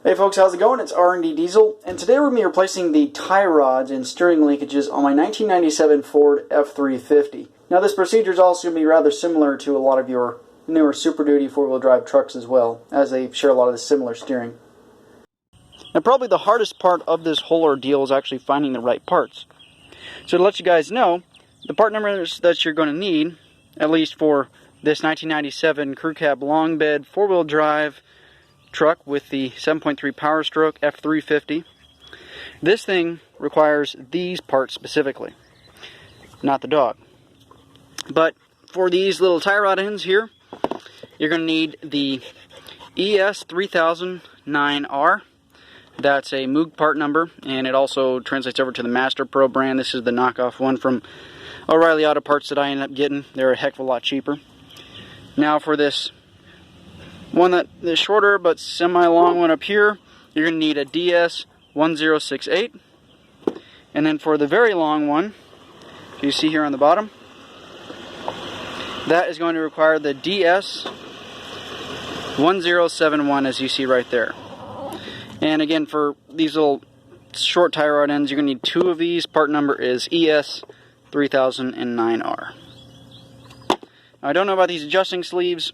Hey folks, how's it going? It's R&D Diesel, and today we're going to be replacing the tie rods and steering linkages on my 1997 Ford F350. Now this procedure is also going to be rather similar to a lot of your newer Super Duty four-wheel drive trucks as well, as they share a lot of the similar steering. Now probably the hardest part of this whole ordeal is actually finding the right parts. So to let you guys know, the part numbers that you're going to need, at least for this 1997 crew cab long bed four-wheel drive truck with the 7.3 power stroke F350. This thing requires these parts specifically, not the dog. But for these little tie rod ends here, you're going to need the ES3009R. That's a Moog part number, and it also translates over to the Master Pro brand. This is the knockoff one from O'Reilly Auto Parts that I ended up getting. They're a heck of a lot cheaper. Now for this one that is shorter but semi-long one up here, you're going to need a DS1068. And then for the very long one, you see here on the bottom, that is going to require the DS1071, as you see right there. And again, for these little short tie rod ends, you're going to need two of these. Part number is ES3009R. Now, I don't know about these adjusting sleeves.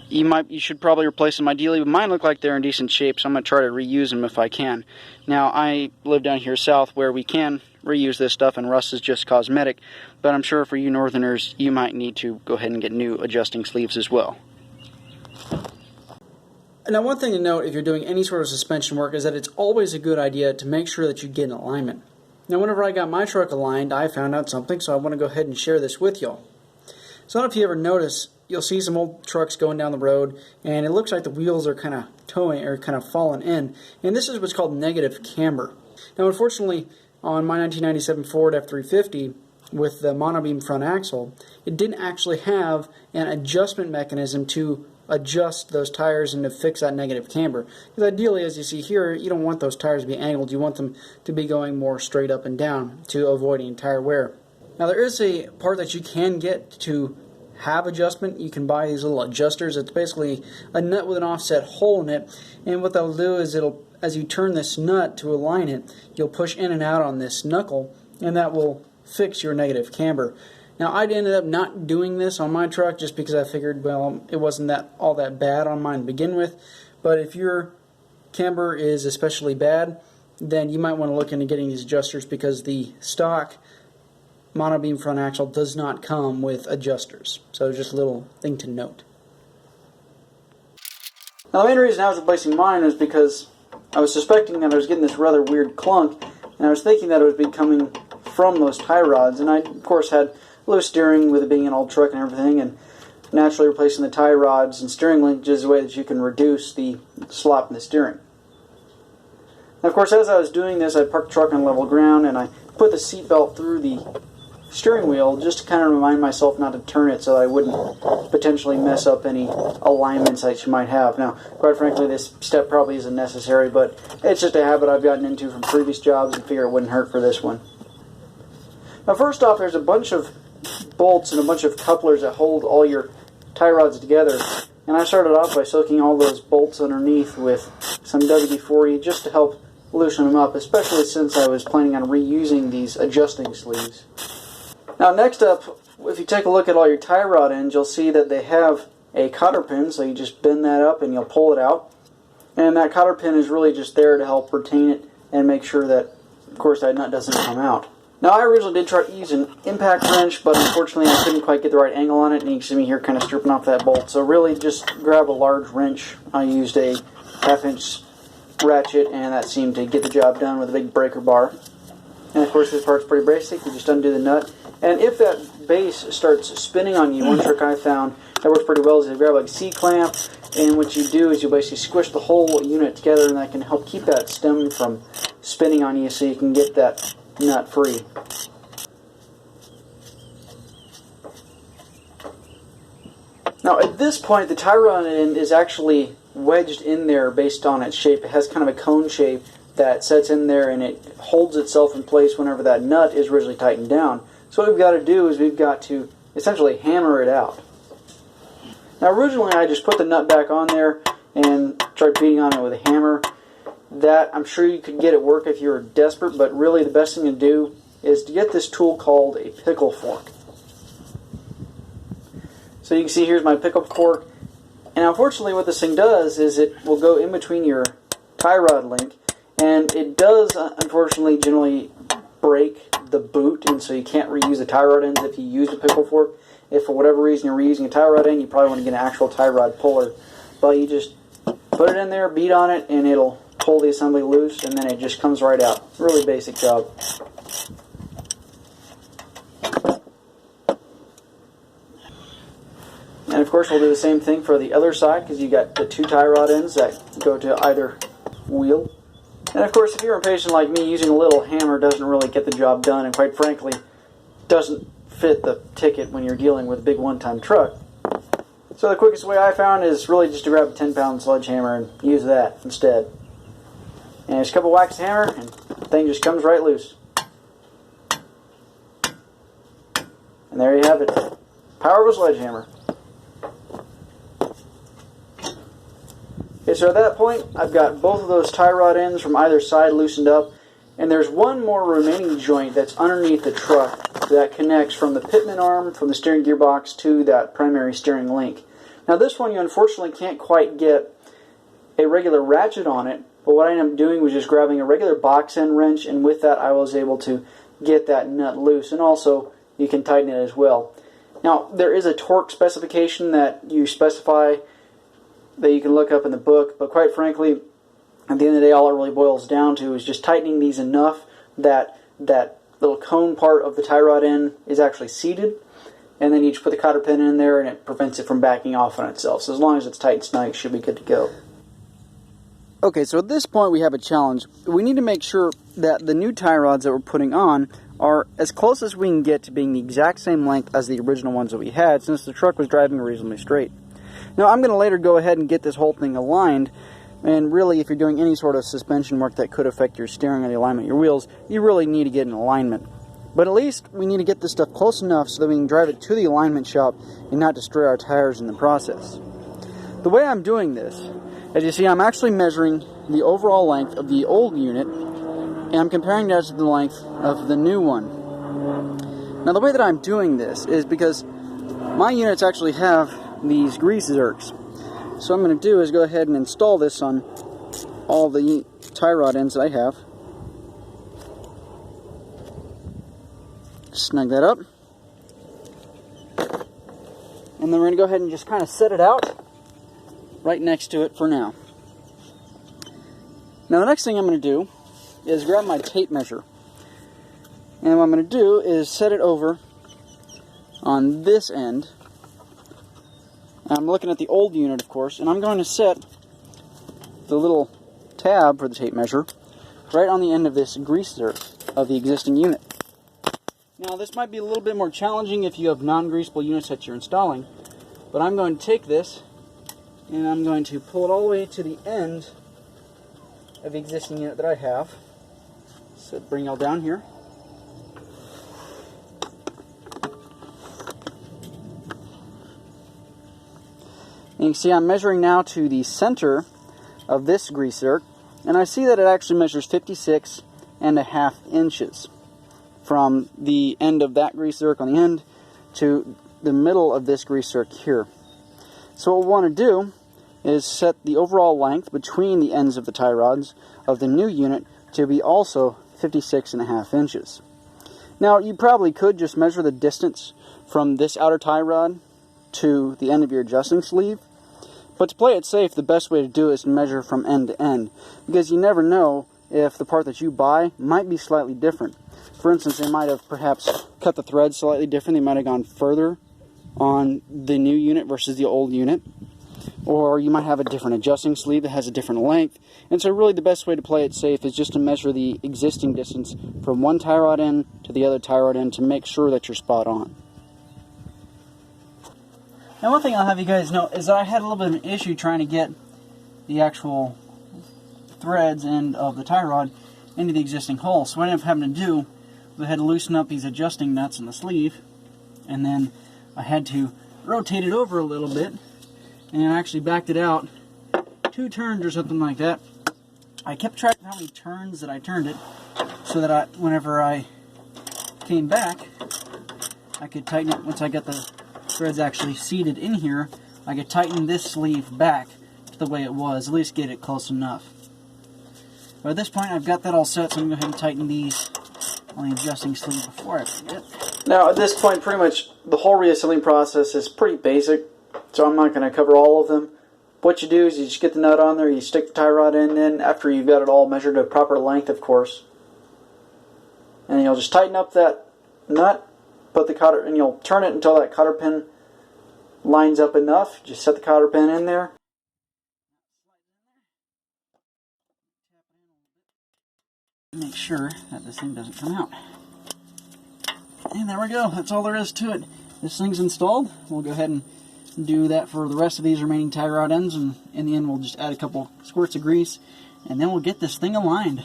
You should probably replace them ideally, but mine look like they're in decent shape, so I'm going to try to reuse them if I can. Now, I live down here south where we can reuse this stuff, and rust is just cosmetic, but I'm sure for you northerners, you might need to go ahead and get new adjusting sleeves as well. Now, one thing to note if you're doing any sort of suspension work is that it's always a good idea to make sure that you get in alignment. Now, whenever I got my truck aligned, I found out something, so I want to go ahead and share this with y'all. So I don't know if you ever notice, you'll see some old trucks going down the road, and it looks like the wheels are kind of towing or kind of falling in, and this is what's called negative camber. Now, unfortunately, on my 1997 Ford F350 with the monobeam front axle, it didn't actually have an adjustment mechanism to adjust those tires and to fix that negative camber. Because ideally, as you see here, you don't want those tires to be angled. You want them to be going more straight up and down to avoid any tire wear. Now, there is a part that you can get to have adjustment. You can buy these little adjusters. It's basically a nut with an offset hole in it, and what they'll do is as you turn this nut to align it, you'll push in and out on this knuckle, and that will fix your negative camber. Now, I ended up not doing this on my truck just because I figured, well, it wasn't all that bad on mine to begin with, but if your camber is especially bad, then you might want to look into getting these adjusters, because the stock monobeam front axle does not come with adjusters. So just a little thing to note. Now, the main reason I was replacing mine is because I was suspecting that I was getting this rather weird clunk, and I was thinking that it would be coming from those tie rods, and I of course had loose steering with it being an old truck and everything, and naturally replacing the tie rods and steering linkages is a way that you can reduce the slop in the steering. Now, of course, as I was doing this, I parked the truck on level ground, and I put the seat belt through the steering wheel just to kind of remind myself not to turn it so that I wouldn't potentially mess up any alignments that you might have. Now, quite frankly, this step probably isn't necessary, but it's just a habit I've gotten into from previous jobs and figure it wouldn't hurt for this one. Now, first off, there's a bunch of bolts and a bunch of couplers that hold all your tie rods together, and I started off by soaking all those bolts underneath with some WD-40 just to help loosen them up, especially since I was planning on reusing these adjusting sleeves. Now, next up, if you take a look at all your tie rod ends, you'll see that they have a cotter pin, so you just bend that up and you'll pull it out. And that cotter pin is really just there to help retain it and make sure that, of course, that nut doesn't come out. Now, I originally did try to use an impact wrench, but unfortunately I couldn't quite get the right angle on it, and you can see me here kind of stripping off that bolt. So really just grab a large wrench. I used a 1/2-inch ratchet, and that seemed to get the job done with a big breaker bar. And of course, this part's pretty basic. You just undo the nut. And if that base starts spinning on you, one trick I found that works pretty well is you grab like a C-clamp, and what you do is you basically squish the whole unit together, and that can help keep that stem from spinning on you so you can get that nut free. Now, at this point, the tie rod end is actually wedged in there based on its shape. It has kind of a cone shape that sets in there, and it holds itself in place whenever that nut is originally tightened down. So what we've got to do is we've got to essentially hammer it out. Now, originally I just put the nut back on there and tried beating on it with a hammer. That, I'm sure you could get it work if you were desperate, but really the best thing to do is to get this tool called a Pickle Fork. So you can see here's my Pickle Fork, and unfortunately what this thing does is it will go in between your tie rod link, and it does unfortunately generally break the boot, and so you can't reuse the tie rod ends if you use a Pickle Fork. If for whatever reason you're reusing a tie rod end, you probably want to get an actual tie rod puller. But you just put it in there, beat on it, and it'll pull the assembly loose, and then it just comes right out. Really basic job. And of course we'll do the same thing for the other side, because you got the two tie rod ends that go to either wheel. And of course if you're impatient like me, using a little hammer doesn't really get the job done, and quite frankly doesn't fit the ticket when you're dealing with a big one-ton truck. So the quickest way I found is really just to grab a 10-pound sledgehammer and use that instead. And just a couple whacks of hammer, and the thing just comes right loose. And there you have it. Power of a sledgehammer. Okay, so at that point, I've got both of those tie rod ends from either side loosened up, and there's one more remaining joint that's underneath the truck that connects from the pitman arm, from the steering gearbox, to that primary steering link. Now this one you unfortunately can't quite get a regular ratchet on it, but what I ended up doing was just grabbing a regular box end wrench, and with that I was able to get that nut loose, and also you can tighten it as well. Now there is a torque specification that you specify that you can look up in the book, but quite frankly at the end of the day all it really boils down to is just tightening these enough that that little cone part of the tie rod end is actually seated, and then you just put the cotter pin in there and it prevents it from backing off on itself. So as long as it's tight and snug, it should be good to go. Okay, so at this point we have a challenge. We need to make sure that the new tie rods that we're putting on are as close as we can get to being the exact same length as the original ones that we had, since the truck was driving reasonably straight. Now I'm going to later go ahead and get this whole thing aligned, and really if you're doing any sort of suspension work that could affect your steering or the alignment of your wheels, you really need to get an alignment. But at least we need to get this stuff close enough so that we can drive it to the alignment shop and not destroy our tires in the process. The way I'm doing this, as you see, I'm actually measuring the overall length of the old unit, and I'm comparing that to the length of the new one. Now the way that I'm doing this is because my units actually have these grease zerks. So what I'm going to do is go ahead and install this on all the tie rod ends that I have. Snug that up. And then we're going to go ahead and just kind of set it out right next to it for now. Now the next thing I'm going to do is grab my tape measure. And what I'm going to do is set it over on this end. I'm looking at the old unit, of course, and I'm going to set the little tab for the tape measure right on the end of this grease zerk of the existing unit. Now this might be a little bit more challenging if you have non-greasable units that you're installing, but I'm going to take this and I'm going to pull it all the way to the end of the existing unit that I have. So bring it all down here. And you can see I'm measuring now to the center of this grease zerk, and I see that it actually measures 56.5 inches from the end of that grease zerk on the end to the middle of this grease zerk here. So what we want to do is set the overall length between the ends of the tie rods of the new unit to be also 56.5 inches. Now you probably could just measure the distance from this outer tie rod to the end of your adjusting sleeve, but to play it safe, the best way to do it is to measure from end to end, because you never know if the part that you buy might be slightly different. For instance, they might have perhaps cut the threads slightly different, they might have gone further on the new unit versus the old unit, or you might have a different adjusting sleeve that has a different length. And so really the best way to play it safe is just to measure the existing distance from one tie rod end to the other tie rod end to make sure that you're spot on. Now one thing I'll have you guys know is that I had a little bit of an issue trying to get the actual threads end of the tie rod into the existing hole. So what I ended up having to do was I had to loosen up these adjusting nuts in the sleeve, and then I had to rotate it over a little bit, and I actually backed it out 2 turns or something like that. I kept track of how many turns that I turned it, so that whenever I came back, I could tighten it. Once I got the threads actually seated in here, I could tighten this sleeve back to the way it was, at least get it close enough. But at this point, I've got that all set, so I'm going to go ahead and tighten these on the adjusting sleeve before I forget. Now, at this point, pretty much the whole reassembling process is pretty basic, so I'm not going to cover all of them. What you do is you just get the nut on there, you stick the tie rod in, after you've got it all measured to a proper length, of course. And you'll just tighten up that nut, put the cotter, and you'll turn it until that cotter pin lines up enough. Just set the cotter pin in there. Make sure that this thing doesn't come out. And there we go. That's all there is to it. This thing's installed. We'll go ahead and do that for the rest of these remaining tie rod ends, and in the end we'll just add a couple squirts of grease, and then we'll get this thing aligned.